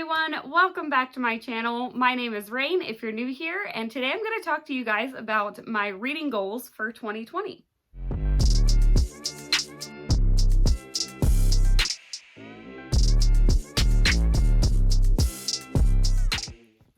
everyone, welcome back to my channel. My name is Raine if you're new here, and today I'm going to talk to you guys about my reading goals for 2020.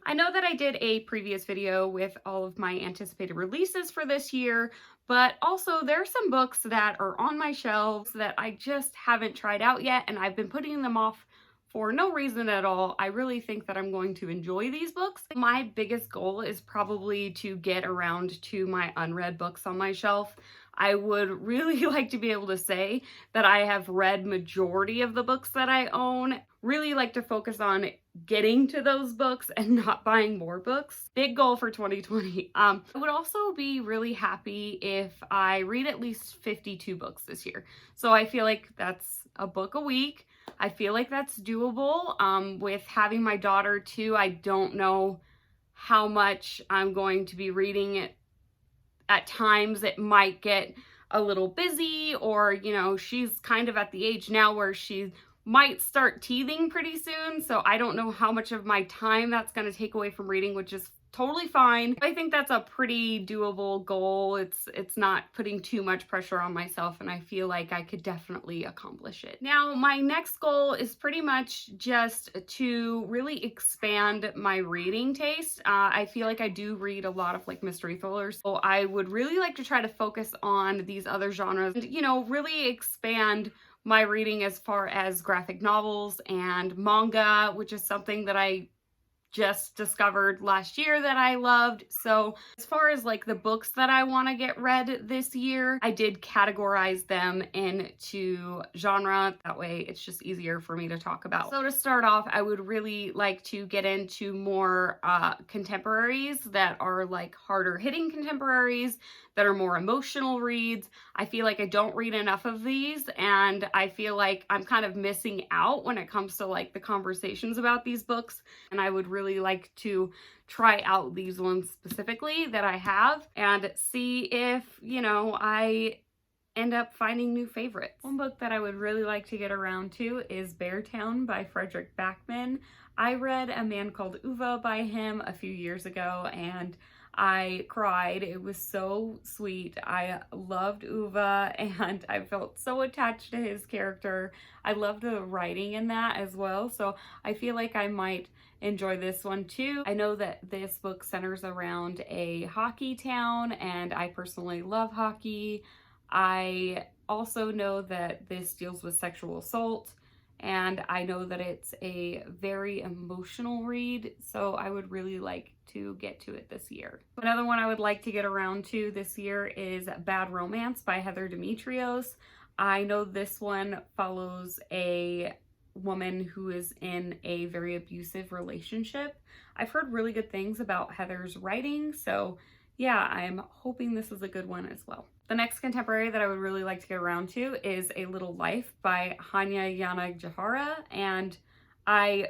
I know that I did a previous video with all of my anticipated releases for this year, but also there are some books that are on my shelves that I just haven't tried out yet, and I've been putting them off for no reason at all. I really think that I'm going to enjoy these books. My biggest goal is probably to get around to my unread books on my shelf. I would really like to be able to say that I have read majority of the books that I own. Really like to focus on getting to those books and not buying more books. Big goal for 2020. I would also be really happy if I read at least 52 books this year. So I feel like that's a book a week. I feel like that's doable. With having my daughter too, I don't know how much I'm going to be reading. At times it might get a little busy, or, you know, she's kind of at the age now where she might start teething pretty soon. So I don't know how much of my time that's going to take away from reading, which is totally fine. I think that's a pretty doable goal. It's not putting too much pressure on myself, and I feel like I could definitely accomplish it. Now, my next goal is pretty much just to really expand my reading taste. I feel like I do read a lot of like mystery thrillers, so I would really like to try to focus on these other genres and, you know, really expand my reading as far as graphic novels and manga, which is something that I just discovered last year that I loved. So as far as like the books that I want to get read this year, I did categorize them into genre. That way it's just easier for me to talk about. So to start off, I would really like to get into more contemporaries that are like harder hitting contemporaries, that are more emotional reads. I feel like I don't read enough of these, and I feel like I'm kind of missing out when it comes to like the conversations about these books, and I would really like to try out these ones specifically that I have and see if, you know, I end up finding new favorites. One book that I would really like to get around to is Beartown by Frederick Backman. I read A Man Called Ove by him a few years ago, and I cried. It was so sweet. I loved Ove, and I felt so attached to his character. I loved the writing in that as well, so I feel like I might enjoy this one too. I know that this book centers around a hockey town, and I personally love hockey. I also know that this deals with sexual assault, and I know that it's a very emotional read, so I would really like to get to it this year. Another one I would like to get around to this year is Bad Romance by Heather Demetrios. I know this one follows a woman who is in a very abusive relationship. I've heard really good things about Heather's writing, so yeah, I'm hoping this is a good one as well. The next contemporary that I would really like to get around to is A Little Life by Hanya Yanagihara, and I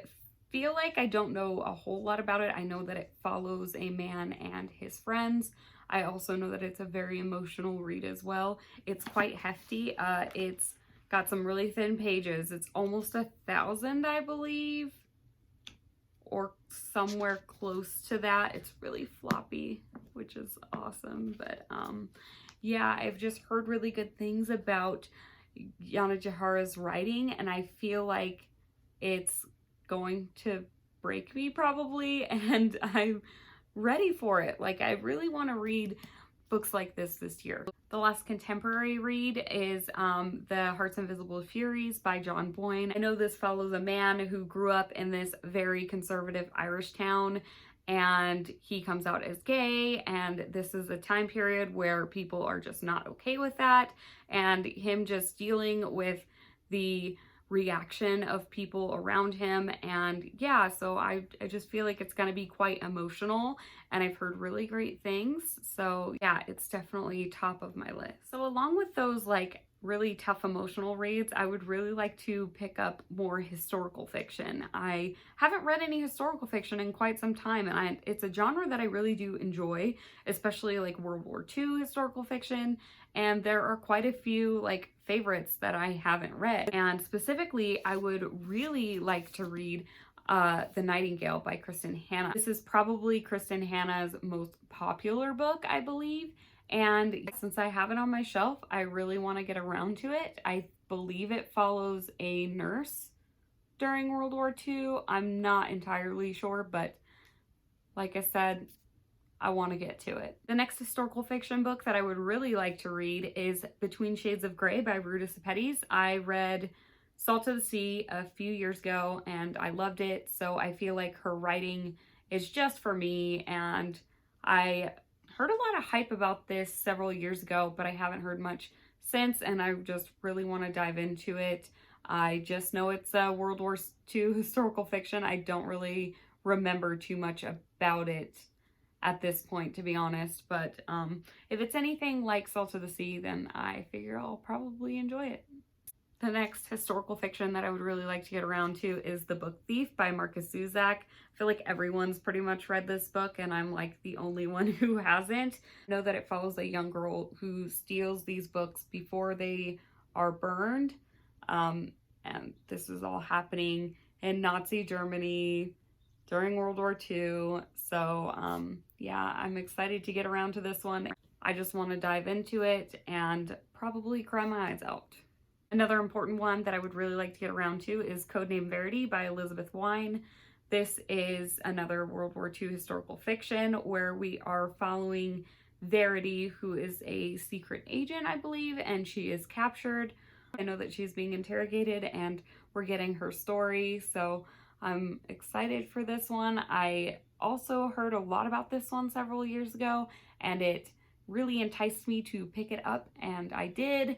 feel like I don't know a whole lot about it. I know that it follows a man and his friends. I also know that it's a very emotional read as well. It's quite hefty. It's got some really thin pages. It's almost 1,000, I believe, or somewhere close to that. It's really floppy, which is awesome. But yeah, I've just heard really good things about Yanagihara's writing, and I feel like it's going to break me probably, and I'm ready for it. Like, I really want to read books like this year. The last contemporary read is The Heart's Invisible Furies by John Boyne. I know this follows a man who grew up in this very conservative Irish town, and he comes out as gay, and this is a time period where people are just not okay with that, and him just dealing with the reaction of people around him. And yeah, so I just feel like it's going to be quite emotional, and I've heard really great things, so yeah, it's definitely top of my list. So along with those like really tough emotional reads, I would really like to pick up more historical fiction. I haven't read any historical fiction in quite some time, and it's a genre that I really do enjoy, especially like World War II historical fiction, and there are quite a few like favorites that I haven't read. And specifically, I would really like to read The Nightingale by Kristen Hanna. This is probably Kristen Hanna's most popular book, I believe. And since I have it on my shelf, I really want to get around to it. I believe it follows a nurse during World War II. I'm not entirely sure, but like I said, I want to get to it. The next historical fiction book that I would really like to read is Between Shades of Grey by Rudis. I read Salt of the Sea a few years ago and I loved it, so I feel like her writing is just for me, and I heard a lot of hype about this several years ago, but I haven't heard much since, and I just really want to dive into it. I just know it's a World War II historical fiction. I don't really remember too much about it at this point, to be honest, but if it's anything like Salt of the Sea, then I figure I'll probably enjoy it. The next historical fiction that I would really like to get around to is The Book Thief by Marcus Zusak. I feel like everyone's pretty much read this book and I'm like the only one who hasn't. I know that it follows a young girl who steals these books before they are burned, and this is all happening in Nazi Germany during World War II. So yeah, I'm excited to get around to this one. I just want to dive into it and probably cry my eyes out. Another important one that I would really like to get around to is Codename Verity by Elizabeth Wein. This is another World War II historical fiction where we are following Verity, who is a secret agent, I believe, and she is captured. I know that she's being interrogated and we're getting her story, so I'm excited for this one. I also heard a lot about this one several years ago and it really enticed me to pick it up, and I did,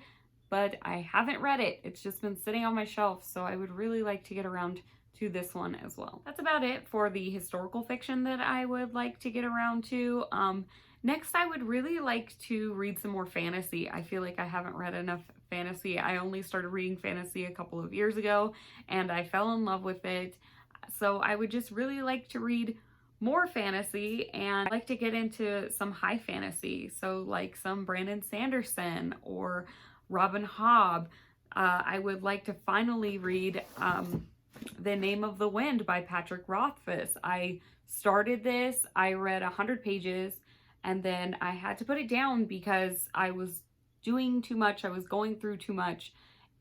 but I haven't read it. It's just been sitting on my shelf, so I would really like to get around to this one as well. That's about it for the historical fiction that I would like to get around to. Next, I would really like to read some more fantasy. I feel like I haven't read enough fantasy. I only started reading fantasy a couple of years ago and I fell in love with it. So I would just really like to read more fantasy, and I'd like to get into some high fantasy. So like some Brandon Sanderson or Robin Hobb. I would like to finally read The Name of the Wind by Patrick Rothfuss. I started this, I read 100 pages, and then I had to put it down because I was doing too much, I was going through too much,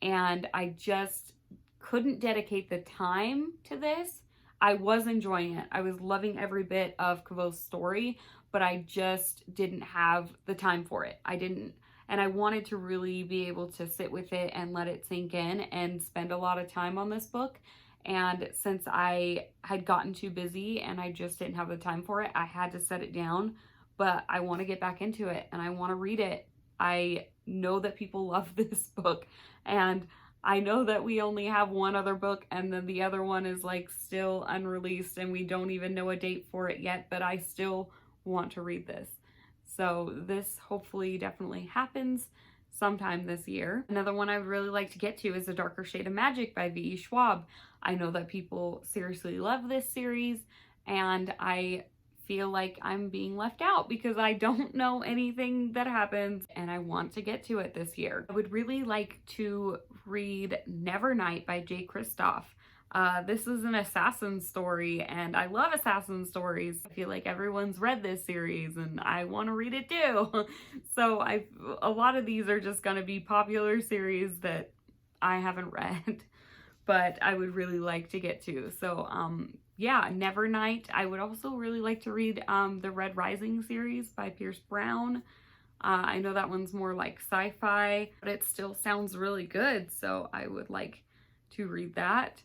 and I just couldn't dedicate the time to this. I was enjoying it. I was loving every bit of Kavo's story, but I just didn't have the time for it. I didn't. And I wanted to really be able to sit with it and let it sink in and spend a lot of time on this book. And since I had gotten too busy and I just didn't have the time for it, I had to set it down. But I want to get back into it and I want to read it. I know that people love this book, and I know that we only have one other book and then the other one is like still unreleased and we don't even know a date for it yet, but I still want to read this. So this hopefully definitely happens sometime this year. Another one I would really like to get to is A Darker Shade of Magic by V.E. Schwab. I know that people seriously love this series and I feel like I'm being left out because I don't know anything that happens and I want to get to it this year. I would really like to read Nevernight by Jay Kristoff. This is an assassin story and I love assassin stories. I feel like everyone's read this series and I want to read it too. So a lot of these are just going to be popular series that I haven't read, but I would really like to get to. So yeah, Nevernight. I would also really like to read the Red Rising series by Pierce Brown. I know that one's more like sci-fi, but it still sounds really good, so I would like to read that.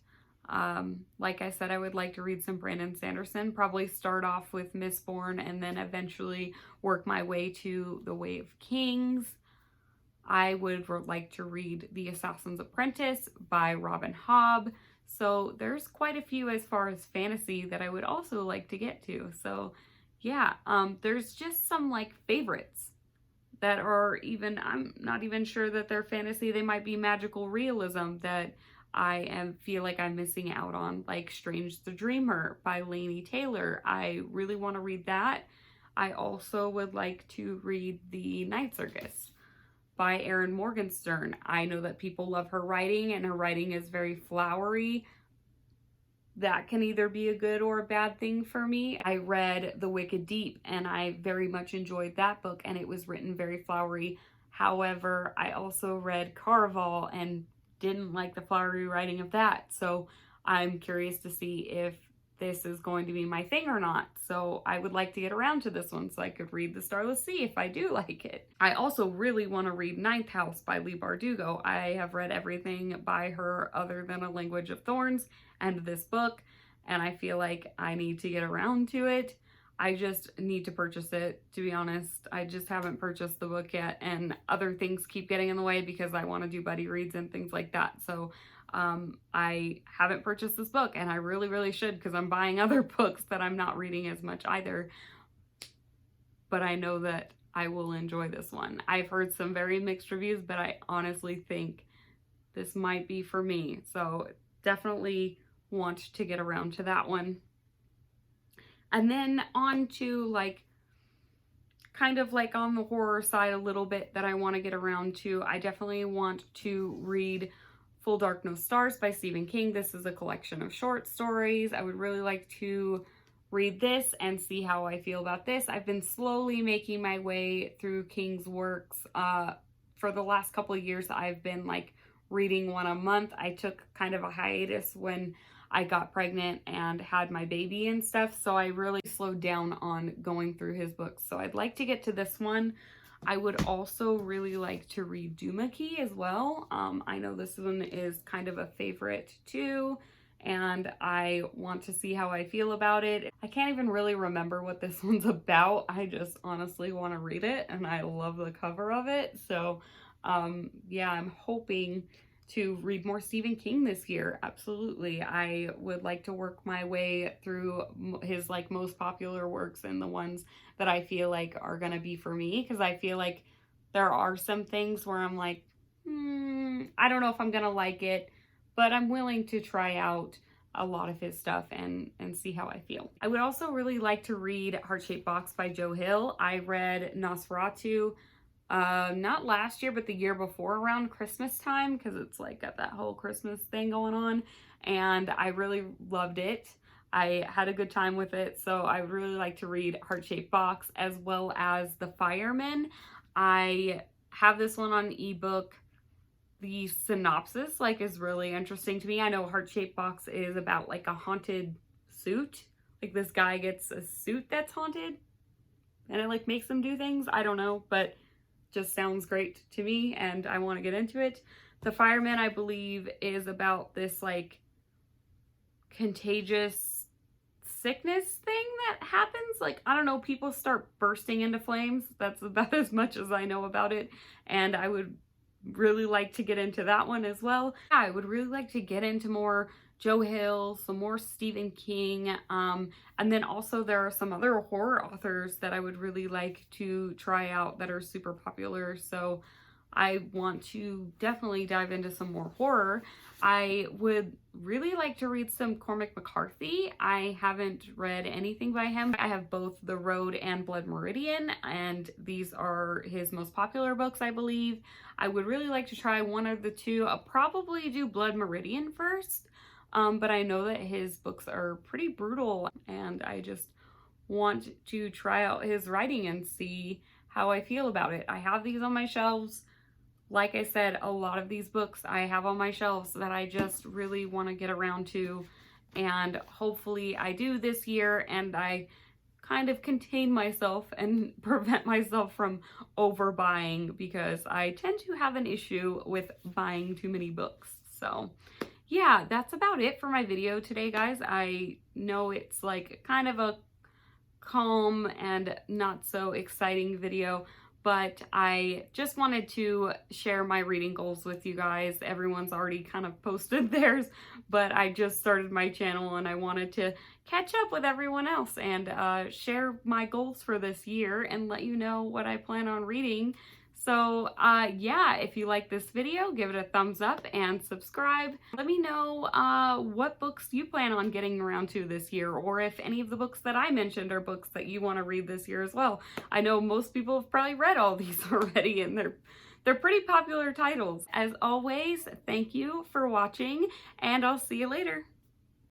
Like I said, I would like to read some Brandon Sanderson, probably start off with Mistborn and then eventually work my way to The Way of Kings. I would like to read The Assassin's Apprentice by Robin Hobb. So there's quite a few as far as fantasy that I would also like to get to. So yeah, there's just some like favorites that are even, I'm not even sure that they're fantasy. They might be magical realism that I feel like I'm missing out on, like Strange the Dreamer by Laini Taylor. I really want to read that. I also would like to read The Night Circus by Erin Morgenstern. I know that people love her writing and her writing is very flowery. that can either be a good or a bad thing for me. I read The Wicked Deep and I very much enjoyed that book, and it was written very flowery. However, I also read Caraval and didn't like the flowery writing of that. So I'm curious to see if this is going to be my thing or not. So I would like to get around to this one so I could read The Starless Sea if I do like it. I also really want to read Ninth House by Leigh Bardugo. I have read everything by her other than A Language of Thorns and this book, and I feel like I need to get around to it. I just need to purchase it, to be honest. I just haven't purchased the book yet, and other things keep getting in the way because I want to do buddy reads and things like that. So I haven't purchased this book, and I really, really should, because I'm buying other books that I'm not reading as much either. But I know that I will enjoy this one. I've heard some very mixed reviews, but I honestly think this might be for me. So definitely want to get around to that one. And then on to like kind of like on the horror side a little bit that I want to get around to. I definitely want to read Full Dark No Stars by Stephen King. This is a collection of short stories. I would really like to read this and see how I feel about this. I've been slowly making my way through King's works. For the last couple of years, I've been like reading one a month. I took kind of a hiatus when I got pregnant and had my baby and stuff, so I really slowed down on going through his books. So I'd like to get to this one. I would also really like to read Doomaky as well. I know this one is kind of a favorite too, and I want to see how I feel about it. I can't even really remember what this one's about. I just honestly want to read it, and I love the cover of it. So yeah, I'm hoping to read more Stephen King this year. Absolutely. I would like to work my way through his like most popular works and the ones that I feel like are going to be for me, because I feel like there are some things where I'm like, I don't know if I'm going to like it, but I'm willing to try out a lot of his stuff and see how I feel. I would also really like to read Heart-Shaped Box by Joe Hill. I read Nosferatu not last year, but the year before around Christmas time, because it's like got that whole Christmas thing going on, and I really loved it. I had a good time with it, so I would really like to read Heart-Shaped Box as well as The Fireman. I have this one on ebook. The synopsis like is really interesting to me. I know Heart-Shaped Box is about like a haunted suit. Like this guy gets a suit that's haunted and it like makes him do things. I don't know, but just sounds great to me and I want to get into it. The Fireman, I believe, is about this like contagious sickness thing that happens. Like, I don't know, people start bursting into flames. That's about as much as I know about it, and I would really like to get into that one as well. Yeah, I would really like to get into more Joe Hill, some more Stephen King, and then also there are some other horror authors that I would really like to try out that are super popular. So I want to definitely dive into some more horror. I would really like to read some Cormac McCarthy. I haven't read anything by him. I have both The Road and Blood Meridian, and these are his most popular books, I believe. I would really like to try one of the two. I'll probably do Blood Meridian first, but I know that his books are pretty brutal, and I just want to try out his writing and see how I feel about it. I have these on my shelves. Like I said, a lot of these books I have on my shelves that I just really want to get around to, and hopefully I do this year, and I kind of contain myself and prevent myself from overbuying, because I tend to have an issue with buying too many books. So yeah, that's about it for my video today, guys. I know it's like kind of a calm and not so exciting video, but I just wanted to share my reading goals with you guys. Everyone's already kind of posted theirs, but I just started my channel and I wanted to catch up with everyone else and share my goals for this year and let you know what I plan on reading. So yeah, if you like this video, give it a thumbs up and subscribe. Let me know what books you plan on getting around to this year, or if any of the books that I mentioned are books that you want to read this year as well. I know most people have probably read all these already, and they're pretty popular titles. As always, thank you for watching, and I'll see you later.